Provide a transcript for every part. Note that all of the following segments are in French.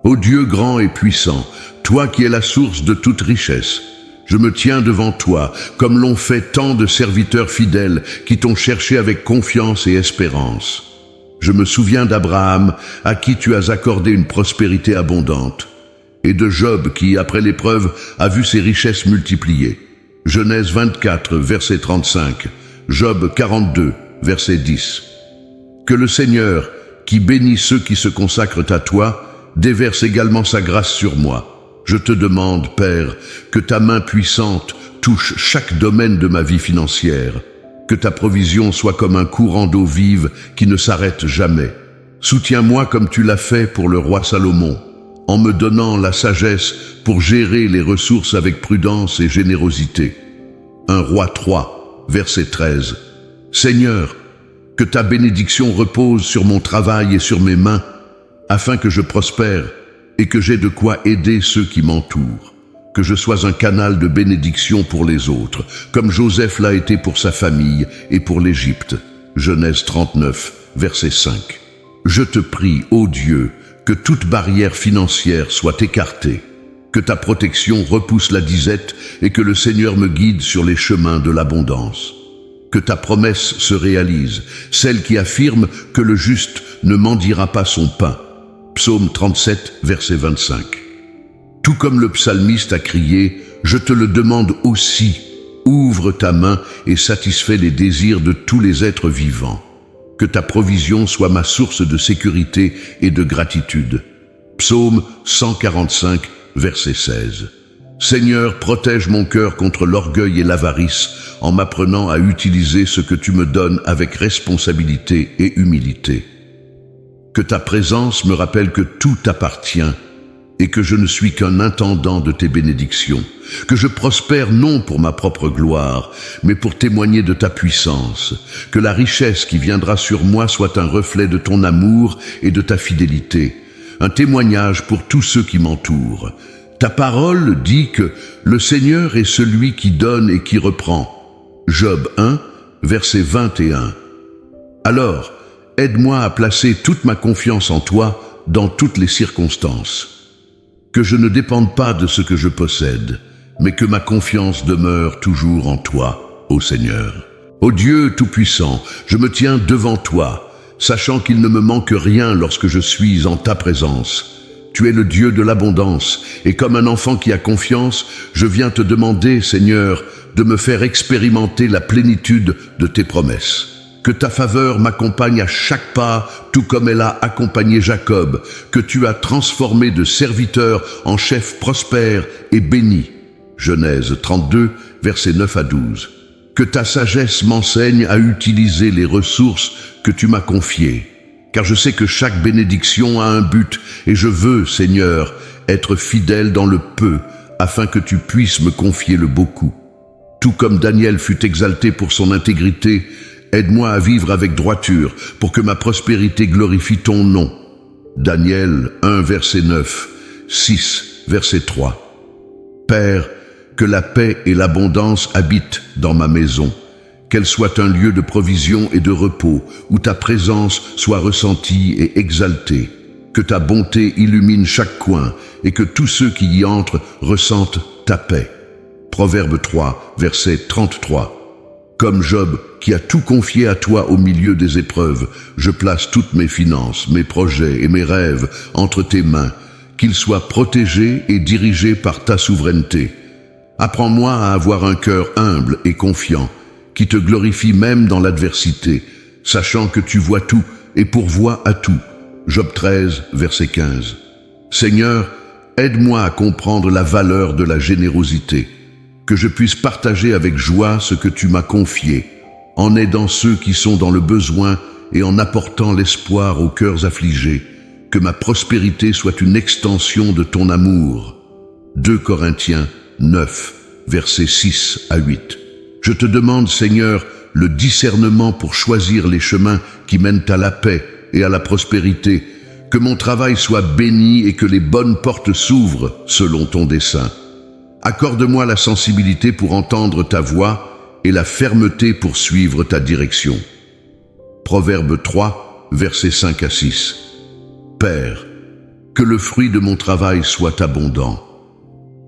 Ô Dieu grand et puissant, toi qui es la source de toute richesse, je me tiens devant toi, comme l'ont fait tant de serviteurs fidèles qui t'ont cherché avec confiance et espérance. Je me souviens d'Abraham, à qui tu as accordé une prospérité abondante, et de Job qui, après l'épreuve, a vu ses richesses multipliées. Genèse 24, verset 35, Job 42, verset 10. Que le Seigneur, qui bénit ceux qui se consacrent à toi, déverse également sa grâce sur moi. Je te demande, Père, que ta main puissante touche chaque domaine de ma vie financière, que ta provision soit comme un courant d'eau vive qui ne s'arrête jamais. Soutiens-moi comme tu l'as fait pour le roi Salomon, en me donnant la sagesse pour gérer les ressources avec prudence et générosité. 1 Roi 3, verset 13. Seigneur, que ta bénédiction repose sur mon travail et sur mes mains, afin que je prospère et que j'ai de quoi aider ceux qui m'entourent, que je sois un canal de bénédiction pour les autres, comme Joseph l'a été pour sa famille et pour l'Égypte. Genèse 39, verset 5. Je te prie, ô Dieu, que toute barrière financière soit écartée, que ta protection repousse la disette et que le Seigneur me guide sur les chemins de l'abondance. Que ta promesse se réalise, celle qui affirme que le juste ne mendiera pas son pain. Psaume 37, verset 25. Tout comme le psalmiste a crié, je te le demande aussi, ouvre ta main et satisfais les désirs de tous les êtres vivants. Que ta provision soit ma source de sécurité et de gratitude. Psaume 145, verset 16. Seigneur, protège mon cœur contre l'orgueil et l'avarice en m'apprenant à utiliser ce que tu me donnes avec responsabilité et humilité. Que ta présence me rappelle que tout t'appartient et que je ne suis qu'un intendant de tes bénédictions, que je prospère non pour ma propre gloire, mais pour témoigner de ta puissance, que la richesse qui viendra sur moi soit un reflet de ton amour et de ta fidélité, un témoignage pour tous ceux qui m'entourent. Ta parole dit que le Seigneur est celui qui donne et qui reprend. Job 1, verset 21. Alors, aide-moi à placer toute ma confiance en toi dans toutes les circonstances. Que je ne dépende pas de ce que je possède, mais que ma confiance demeure toujours en toi, ô Seigneur. Ô Dieu Tout-Puissant, je me tiens devant toi, sachant qu'il ne me manque rien lorsque je suis en ta présence. Tu es le Dieu de l'abondance, et comme un enfant qui a confiance, je viens te demander, Seigneur, de me faire expérimenter la plénitude de tes promesses. Que ta faveur m'accompagne à chaque pas, tout comme elle a accompagné Jacob, que tu as transformé de serviteur en chef prospère et béni. Genèse 32, versets 9 à 12. Que ta sagesse m'enseigne à utiliser les ressources que tu m'as confiées, car je sais que chaque bénédiction a un but, et je veux, Seigneur, être fidèle dans le peu, afin que tu puisses me confier le beaucoup. Tout comme Daniel fut exalté pour son intégrité, aide-moi à vivre avec droiture, pour que ma prospérité glorifie ton nom. Daniel 1, verset 9, 6, verset 3. Père, que la paix et l'abondance habitent dans ma maison, qu'elle soit un lieu de provision et de repos, où ta présence soit ressentie et exaltée, que ta bonté illumine chaque coin, et que tous ceux qui y entrent ressentent ta paix. Proverbe 3, verset 33. Comme Job, qui a tout confié à toi au milieu des épreuves, je place toutes mes finances, mes projets et mes rêves entre tes mains, qu'ils soient protégés et dirigés par ta souveraineté. Apprends-moi à avoir un cœur humble et confiant, qui te glorifie même dans l'adversité, sachant que tu vois tout et pourvois à tout. Job 13, verset 15. Seigneur, aide-moi à comprendre la valeur de la générosité, que je puisse partager avec joie ce que tu m'as confié, en aidant ceux qui sont dans le besoin et en apportant l'espoir aux cœurs affligés, que ma prospérité soit une extension de ton amour. 2 Corinthiens 9, versets 6 à 8. Je te demande, Seigneur, le discernement pour choisir les chemins qui mènent à la paix et à la prospérité, que mon travail soit béni et que les bonnes portes s'ouvrent selon ton dessein. Accorde-moi la sensibilité pour entendre ta voix et la fermeté pour suivre ta direction. Proverbe 3, versets 5 à 6. Père, que le fruit de mon travail soit abondant.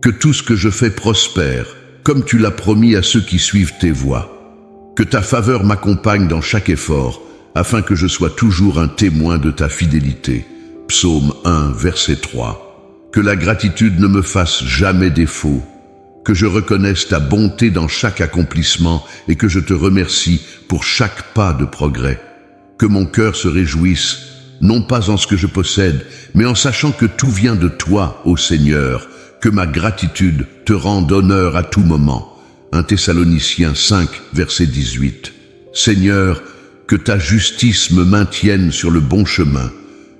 Que tout ce que je fais prospère, comme tu l'as promis à ceux qui suivent tes voies. Que ta faveur m'accompagne dans chaque effort, afin que je sois toujours un témoin de ta fidélité. Psaume 1, verset 3. Que la gratitude ne me fasse jamais défaut. Que je reconnaisse ta bonté dans chaque accomplissement et que je te remercie pour chaque pas de progrès. Que mon cœur se réjouisse, non pas en ce que je possède, mais en sachant que tout vient de toi, ô Seigneur. Que ma gratitude te rende honneur à tout moment. 1 Thessaloniciens 5, verset 18. Seigneur, que ta justice me maintienne sur le bon chemin.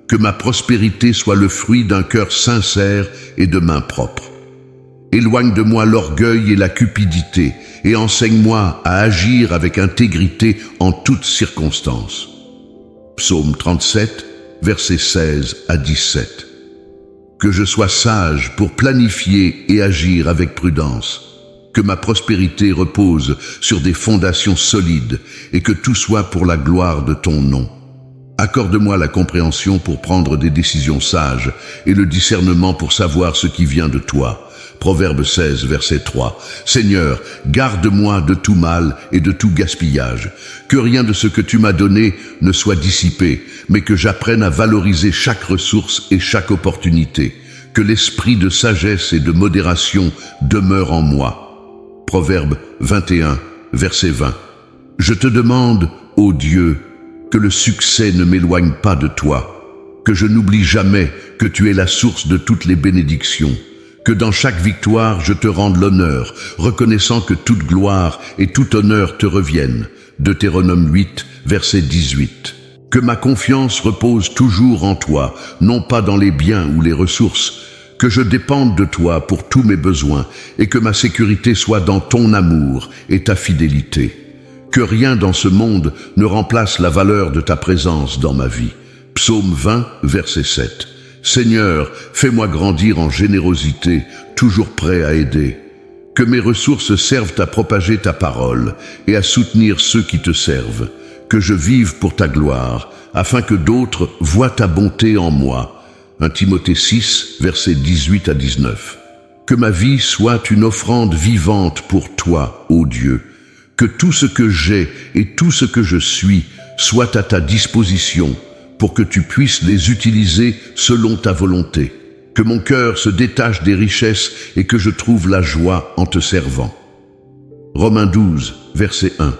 Que ma prospérité soit le fruit d'un cœur sincère et de mains propres. Éloigne de moi l'orgueil et la cupidité, et enseigne-moi à agir avec intégrité en toutes circonstances. Psaume 37, versets 16 à 17. Que je sois sage pour planifier et agir avec prudence. Que ma prospérité repose sur des fondations solides et que tout soit pour la gloire de ton nom. Accorde-moi la compréhension pour prendre des décisions sages et le discernement pour savoir ce qui vient de toi. Proverbe 16, verset 3. Seigneur, garde-moi de tout mal et de tout gaspillage. Que rien de ce que tu m'as donné ne soit dissipé, mais que j'apprenne à valoriser chaque ressource et chaque opportunité. Que l'esprit de sagesse et de modération demeure en moi. Proverbe 21, verset 20. Je te demande, ô Dieu, que le succès ne m'éloigne pas de toi, que je n'oublie jamais que tu es la source de toutes les bénédictions. Que dans chaque victoire je te rende l'honneur, reconnaissant que toute gloire et tout honneur te reviennent. Deutéronome 8, verset 18. Que ma confiance repose toujours en toi, non pas dans les biens ou les ressources. Que je dépende de toi pour tous mes besoins et que ma sécurité soit dans ton amour et ta fidélité. Que rien dans ce monde ne remplace la valeur de ta présence dans ma vie. Psaume 20, verset 7. Seigneur, fais-moi grandir en générosité, toujours prêt à aider. Que mes ressources servent à propager ta parole et à soutenir ceux qui te servent. Que je vive pour ta gloire, afin que d'autres voient ta bonté en moi. 1 Timothée 6, versets 18 à 19. Que ma vie soit une offrande vivante pour toi, ô Dieu. Que tout ce que j'ai et tout ce que je suis soit à ta disposition, pour que tu puisses les utiliser selon ta volonté. Que mon cœur se détache des richesses et que je trouve la joie en te servant. Romains 12, verset 1.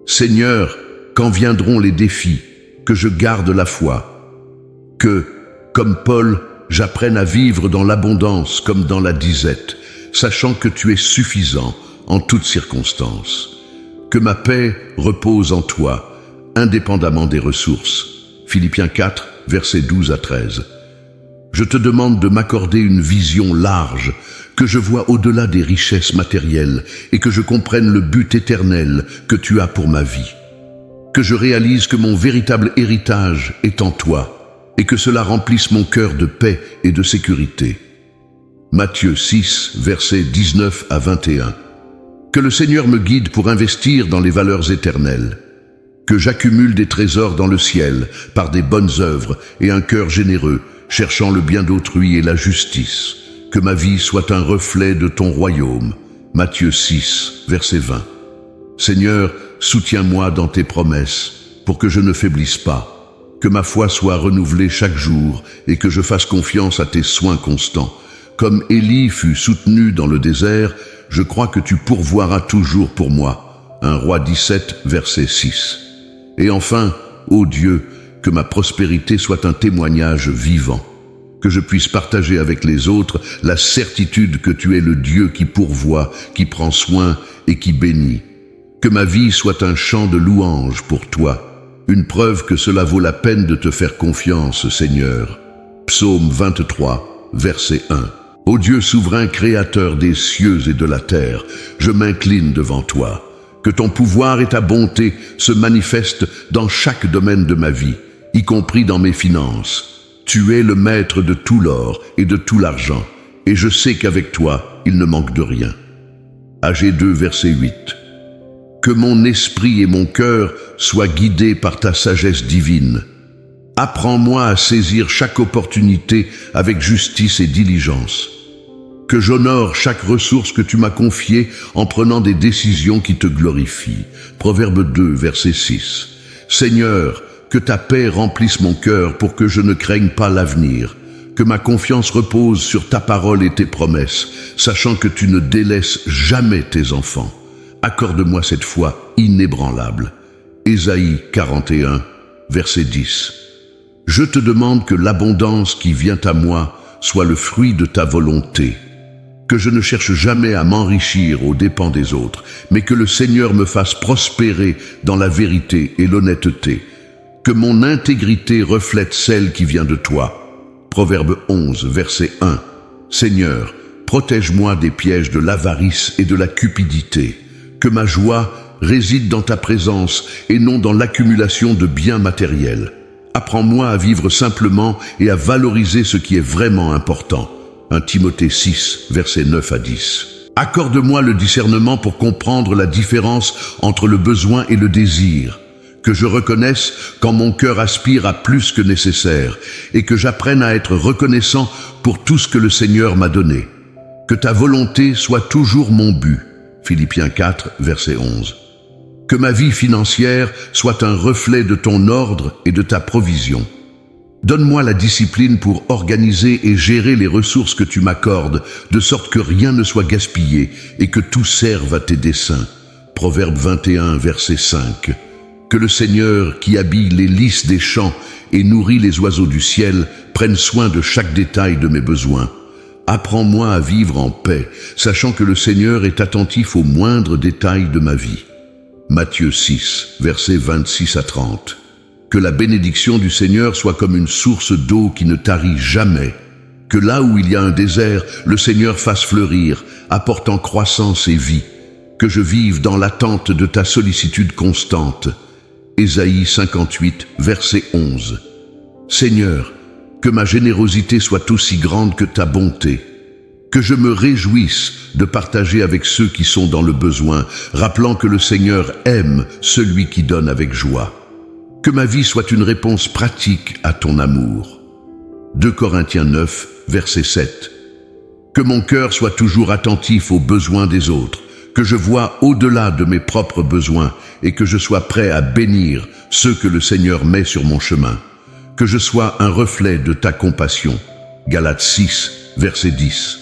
Seigneur, quand viendront les défis, que je garde la foi. Que, comme Paul, j'apprenne à vivre dans l'abondance comme dans la disette, sachant que tu es suffisant en toutes circonstances. Que ma paix repose en toi, indépendamment des ressources. Philippiens 4, versets 12 à 13. Je te demande de m'accorder une vision large, que je vois au-delà des richesses matérielles et que je comprenne le but éternel que tu as pour ma vie. Que je réalise que mon véritable héritage est en toi et que cela remplisse mon cœur de paix et de sécurité. Matthieu 6, versets 19 à 21. Que le Seigneur me guide pour investir dans les valeurs éternelles. Que j'accumule des trésors dans le ciel par des bonnes œuvres et un cœur généreux, cherchant le bien d'autrui et la justice. Que ma vie soit un reflet de ton royaume. Matthieu 6, verset 20. Seigneur, soutiens-moi dans tes promesses, pour que je ne faiblisse pas. Que ma foi soit renouvelée chaque jour et que je fasse confiance à tes soins constants. Comme Élie fut soutenu dans le désert, je crois que tu pourvoiras toujours pour moi. 1 Roi 17, verset 6. Et enfin, ô Dieu, que ma prospérité soit un témoignage vivant, que je puisse partager avec les autres la certitude que tu es le Dieu qui pourvoit, qui prend soin et qui bénit. Que ma vie soit un chant de louange pour toi, une preuve que cela vaut la peine de te faire confiance, Seigneur. Psaume 23, verset 1. Ô Dieu souverain créateur des cieux et de la terre, je m'incline devant toi. Que ton pouvoir et ta bonté se manifestent dans chaque domaine de ma vie, y compris dans mes finances. Tu es le maître de tout l'or et de tout l'argent, et je sais qu'avec toi, il ne manque de rien. Agé 2, verset 8. Que mon esprit et mon cœur soient guidés par ta sagesse divine. Apprends-moi à saisir chaque opportunité avec justice et diligence. Que j'honore chaque ressource que tu m'as confiée en prenant des décisions qui te glorifient. Proverbe 2, verset 6. Seigneur, que ta paix remplisse mon cœur pour que je ne craigne pas l'avenir. Que ma confiance repose sur ta parole et tes promesses, sachant que tu ne délaisses jamais tes enfants. Accorde-moi cette foi inébranlable. Ésaïe 41, verset 10. Je te demande que l'abondance qui vient à moi soit le fruit de ta volonté. Que je ne cherche jamais à m'enrichir aux dépens des autres, mais que le Seigneur me fasse prospérer dans la vérité et l'honnêteté. Que mon intégrité reflète celle qui vient de toi. Proverbe 11, verset 1. Seigneur, protège-moi des pièges de l'avarice et de la cupidité. Que ma joie réside dans ta présence et non dans l'accumulation de biens matériels. Apprends-moi à vivre simplement et à valoriser ce qui est vraiment important. 1 Timothée 6, versets 9 à 10. Accorde-moi le discernement pour comprendre la différence entre le besoin et le désir. Que je reconnaisse quand mon cœur aspire à plus que nécessaire et que j'apprenne à être reconnaissant pour tout ce que le Seigneur m'a donné. Que ta volonté soit toujours mon but. Philippiens 4, verset 11. Que ma vie financière soit un reflet de ton ordre et de ta provision. Donne-moi la discipline pour organiser et gérer les ressources que tu m'accordes, de sorte que rien ne soit gaspillé et que tout serve à tes desseins. Proverbe 21, verset 5. Que le Seigneur, qui habille les lys des champs et nourrit les oiseaux du ciel, prenne soin de chaque détail de mes besoins. Apprends-moi à vivre en paix, sachant que le Seigneur est attentif aux moindres détails de ma vie. Matthieu 6, versets 26 à 30. Que la bénédiction du Seigneur soit comme une source d'eau qui ne tarit jamais. Que là où il y a un désert, le Seigneur fasse fleurir, apportant croissance et vie. Que je vive dans l'attente de ta sollicitude constante. Ésaïe 58, verset 11. Seigneur, que ma générosité soit aussi grande que ta bonté. Que je me réjouisse de partager avec ceux qui sont dans le besoin, rappelant que le Seigneur aime celui qui donne avec joie. Que ma vie soit une réponse pratique à ton amour. 2 Corinthiens 9, verset 7. Que mon cœur soit toujours attentif aux besoins des autres, que je vois au-delà de mes propres besoins et que je sois prêt à bénir ceux que le Seigneur met sur mon chemin. Que je sois un reflet de ta compassion. Galates 6, verset 10.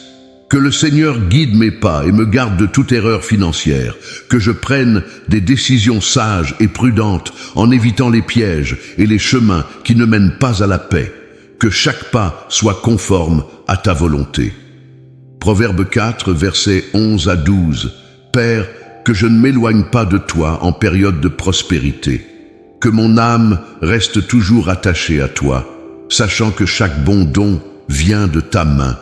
Que le Seigneur guide mes pas et me garde de toute erreur financière, que je prenne des décisions sages et prudentes en évitant les pièges et les chemins qui ne mènent pas à la paix, que chaque pas soit conforme à ta volonté. Proverbe 4, versets 11 à 12. Père, que je ne m'éloigne pas de toi en période de prospérité, que mon âme reste toujours attachée à toi, sachant que chaque bon don vient de ta main,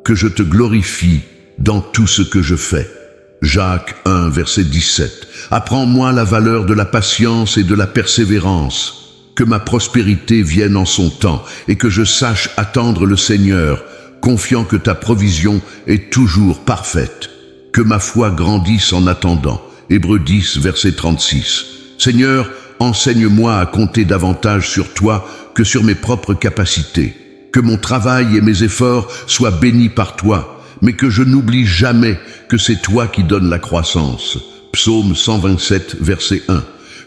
que je te glorifie dans tout ce que je fais. Jacques 1, verset 17. Apprends-moi la valeur de la patience et de la persévérance, que ma prospérité vienne en son temps et que je sache attendre le Seigneur, confiant que ta provision est toujours parfaite. Que ma foi grandisse en attendant. Hébreux 10, verset 36. Seigneur, enseigne-moi à compter davantage sur toi que sur mes propres capacités. Que mon travail et mes efforts soient bénis par toi, mais que je n'oublie jamais que c'est toi qui donnes la croissance. Psaume 127, verset 1.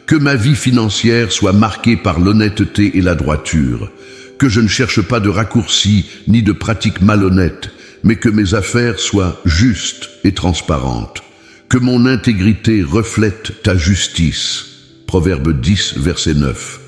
Que ma vie financière soit marquée par l'honnêteté et la droiture. Que je ne cherche pas de raccourcis ni de pratiques malhonnêtes, mais que mes affaires soient justes et transparentes. Que mon intégrité reflète ta justice. Proverbe 10, verset 9.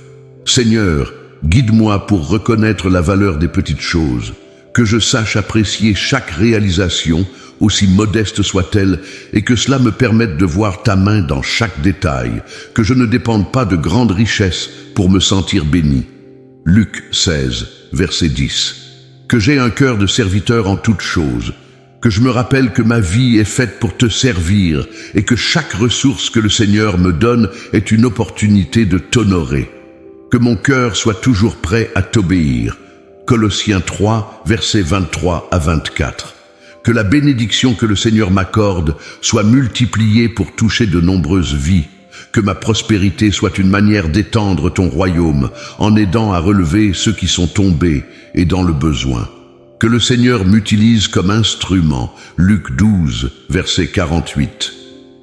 Seigneur, guide-moi pour reconnaître la valeur des petites choses, que je sache apprécier chaque réalisation, aussi modeste soit-elle, et que cela me permette de voir ta main dans chaque détail, que je ne dépende pas de grandes richesses pour me sentir béni. Luc 16, verset 10. Que j'ai un cœur de serviteur en toutes choses, que je me rappelle que ma vie est faite pour te servir et que chaque ressource que le Seigneur me donne est une opportunité de t'honorer. Que mon cœur soit toujours prêt à t'obéir. Colossiens 3, versets 23 à 24. Que la bénédiction que le Seigneur m'accorde soit multipliée pour toucher de nombreuses vies. Que ma prospérité soit une manière d'étendre ton royaume, en aidant à relever ceux qui sont tombés et dans le besoin. Que le Seigneur m'utilise comme instrument. Luc 12, verset 48.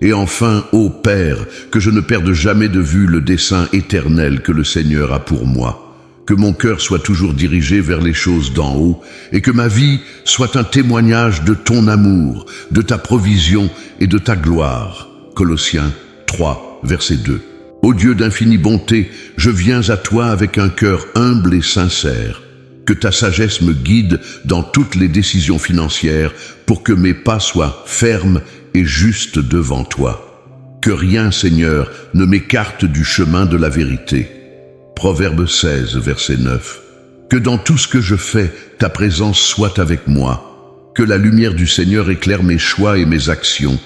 Et enfin, ô Père, que je ne perde jamais de vue le dessein éternel que le Seigneur a pour moi. Que mon cœur soit toujours dirigé vers les choses d'en haut, et que ma vie soit un témoignage de ton amour, de ta provision et de ta gloire. Colossiens 3, verset 2. Ô Dieu d'infinie bonté, je viens à toi avec un cœur humble et sincère. Que ta sagesse me guide dans toutes les décisions financières pour que mes pas soient fermes et justes devant toi. Que rien, Seigneur, ne m'écarte du chemin de la vérité. Proverbe 16, verset 9. Que dans tout ce que je fais, ta présence soit avec moi. Que la lumière du Seigneur éclaire mes choix et mes actions,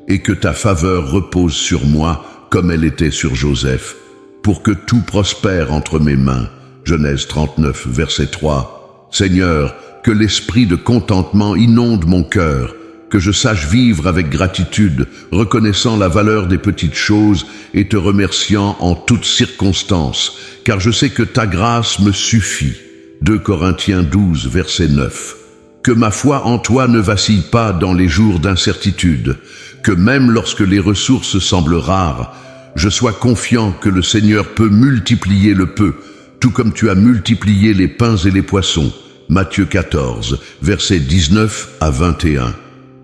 et que ta faveur repose sur moi comme elle était sur Joseph, pour que tout prospère entre mes mains. Genèse 39, verset 3. Seigneur, que l'esprit de contentement inonde mon cœur, que je sache vivre avec gratitude, reconnaissant la valeur des petites choses et te remerciant en toutes circonstances, car je sais que ta grâce me suffit. 2 Corinthiens 12, verset 9. Que ma foi en toi ne vacille pas dans les jours d'incertitude, que même lorsque les ressources semblent rares, je sois confiant que le Seigneur peut multiplier le peu, tout comme tu as multiplié les pains et les poissons. Matthieu 14, versets 19 à 21.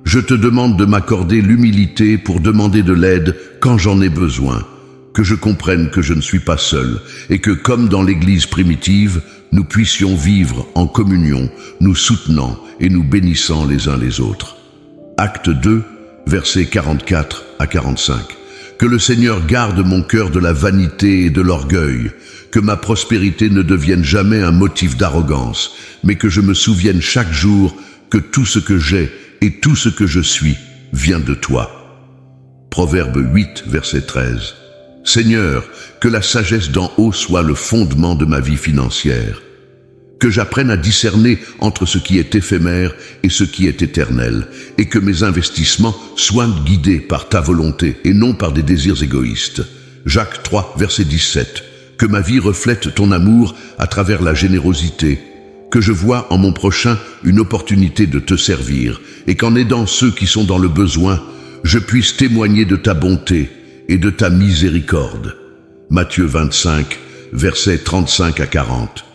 Je te demande de m'accorder l'humilité pour demander de l'aide quand j'en ai besoin, que je comprenne que je ne suis pas seul et que, comme dans l'Église primitive, nous puissions vivre en communion, nous soutenant et nous bénissant les uns les autres. Acte 2, versets 44 à 45. Que le Seigneur garde mon cœur de la vanité et de l'orgueil, que ma prospérité ne devienne jamais un motif d'arrogance, mais que je me souvienne chaque jour que tout ce que j'ai et tout ce que je suis vient de toi. Proverbe 8, verset 13. Seigneur, que la sagesse d'en haut soit le fondement de ma vie financière. Que j'apprenne à discerner entre ce qui est éphémère et ce qui est éternel, et que mes investissements soient guidés par ta volonté et non par des désirs égoïstes. Jacques 3, verset 17. Que ma vie reflète ton amour à travers la générosité, que je vois en mon prochain une opportunité de te servir, et qu'en aidant ceux qui sont dans le besoin, je puisse témoigner de ta bonté et de ta miséricorde. Matthieu 25, versets 35 à 40.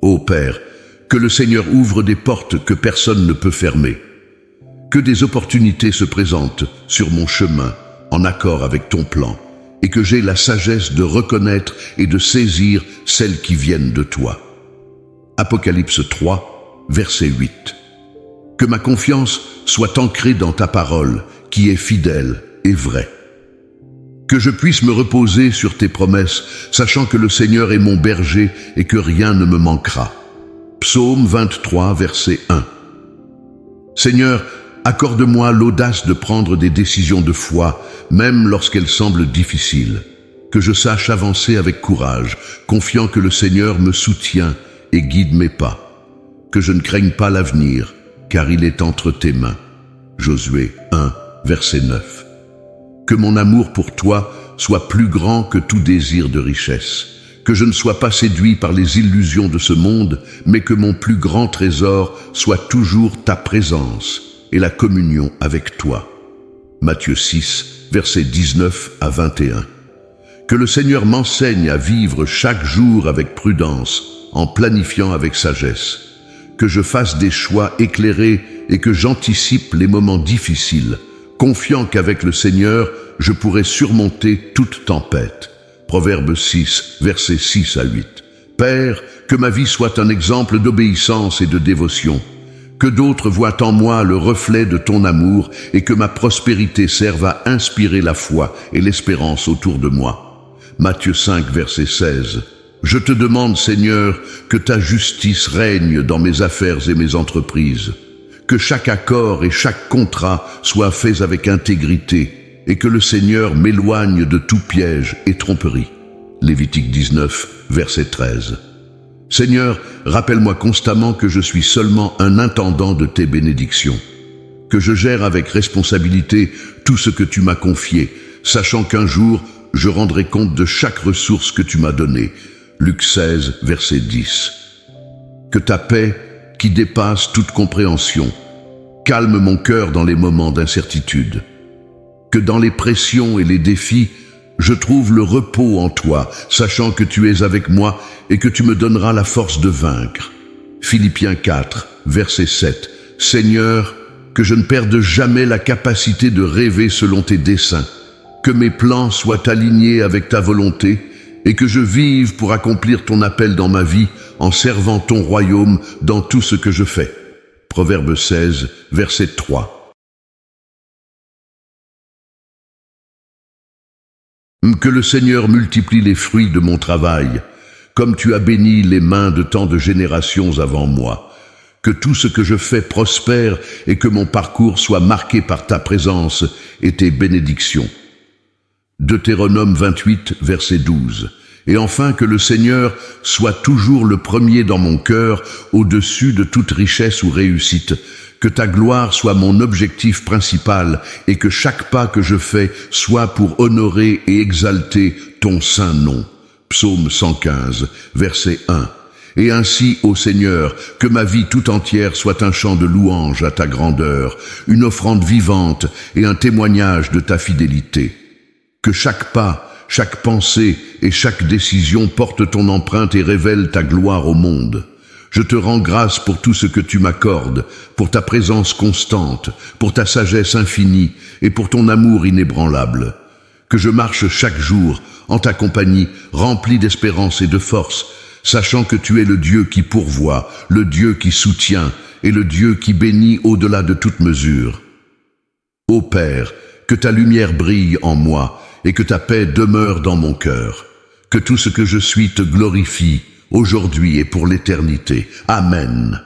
Ô Père, que le Seigneur ouvre des portes que personne ne peut fermer. Que des opportunités se présentent sur mon chemin en accord avec ton plan, et que j'ai la sagesse de reconnaître et de saisir celles qui viennent de toi. Apocalypse 3, verset 8. Que ma confiance soit ancrée dans ta parole, qui est fidèle et vraie. Que je puisse me reposer sur tes promesses, sachant que le Seigneur est mon berger et que rien ne me manquera. Psaume 23, verset 1. Seigneur, accorde-moi l'audace de prendre des décisions de foi, même lorsqu'elles semblent difficiles. Que je sache avancer avec courage, confiant que le Seigneur me soutient et guide mes pas. Que je ne craigne pas l'avenir, car il est entre tes mains. Josué 1, verset 9. Que mon amour pour toi soit plus grand que tout désir de richesse. Que je ne sois pas séduit par les illusions de ce monde, mais que mon plus grand trésor soit toujours ta présence et la communion avec toi. Matthieu 6, versets 19 à 21. Que le Seigneur m'enseigne à vivre chaque jour avec prudence, en planifiant avec sagesse. Que je fasse des choix éclairés et que j'anticipe les moments difficiles, confiant qu'avec le Seigneur, je pourrai surmonter toute tempête. Proverbe 6, versets 6 à 8. Père, que ma vie soit un exemple d'obéissance et de dévotion. Que d'autres voient en moi le reflet de ton amour et que ma prospérité serve à inspirer la foi et l'espérance autour de moi. Matthieu 5, verset 16. Je te demande, Seigneur, que ta justice règne dans mes affaires et mes entreprises. Que chaque accord et chaque contrat soient faits avec intégrité et que le Seigneur m'éloigne de tout piège et tromperie. Lévitique 19, verset 13. Seigneur, rappelle-moi constamment que je suis seulement un intendant de tes bénédictions, que je gère avec responsabilité tout ce que tu m'as confié, sachant qu'un jour, je rendrai compte de chaque ressource que tu m'as donnée. Luc 16, verset 10. Que ta paix, qui dépasse toute compréhension, calme mon cœur dans les moments d'incertitude. Que dans les pressions et les défis, je trouve le repos en toi, sachant que tu es avec moi et que tu me donneras la force de vaincre. Philippiens 4, verset 7. Seigneur, que je ne perde jamais la capacité de rêver selon tes desseins, que mes plans soient alignés avec ta volonté et que je vive pour accomplir ton appel dans ma vie en servant ton royaume dans tout ce que je fais. Proverbe 16, verset 3. Que le Seigneur multiplie les fruits de mon travail, comme tu as béni les mains de tant de générations avant moi. Que tout ce que je fais prospère et que mon parcours soit marqué par ta présence et tes bénédictions. Deutéronome 28, verset 12. Et enfin que le Seigneur soit toujours le premier dans mon cœur, au-dessus de toute richesse ou réussite. Que ta gloire soit mon objectif principal et que chaque pas que je fais soit pour honorer et exalter ton saint nom. Psaume 115, verset 1. Et ainsi, ô Seigneur, que ma vie tout entière soit un chant de louange à ta grandeur, une offrande vivante et un témoignage de ta fidélité. Que chaque pas, chaque pensée et chaque décision porte ton empreinte et révèle ta gloire au monde. Je te rends grâce pour tout ce que tu m'accordes, pour ta présence constante, pour ta sagesse infinie et pour ton amour inébranlable. Que je marche chaque jour en ta compagnie, rempli d'espérance et de force, sachant que tu es le Dieu qui pourvoit, le Dieu qui soutient et le Dieu qui bénit au-delà de toute mesure. Ô Père, que ta lumière brille en moi et que ta paix demeure dans mon cœur. Que tout ce que je suis te glorifie, aujourd'hui et pour l'éternité. Amen.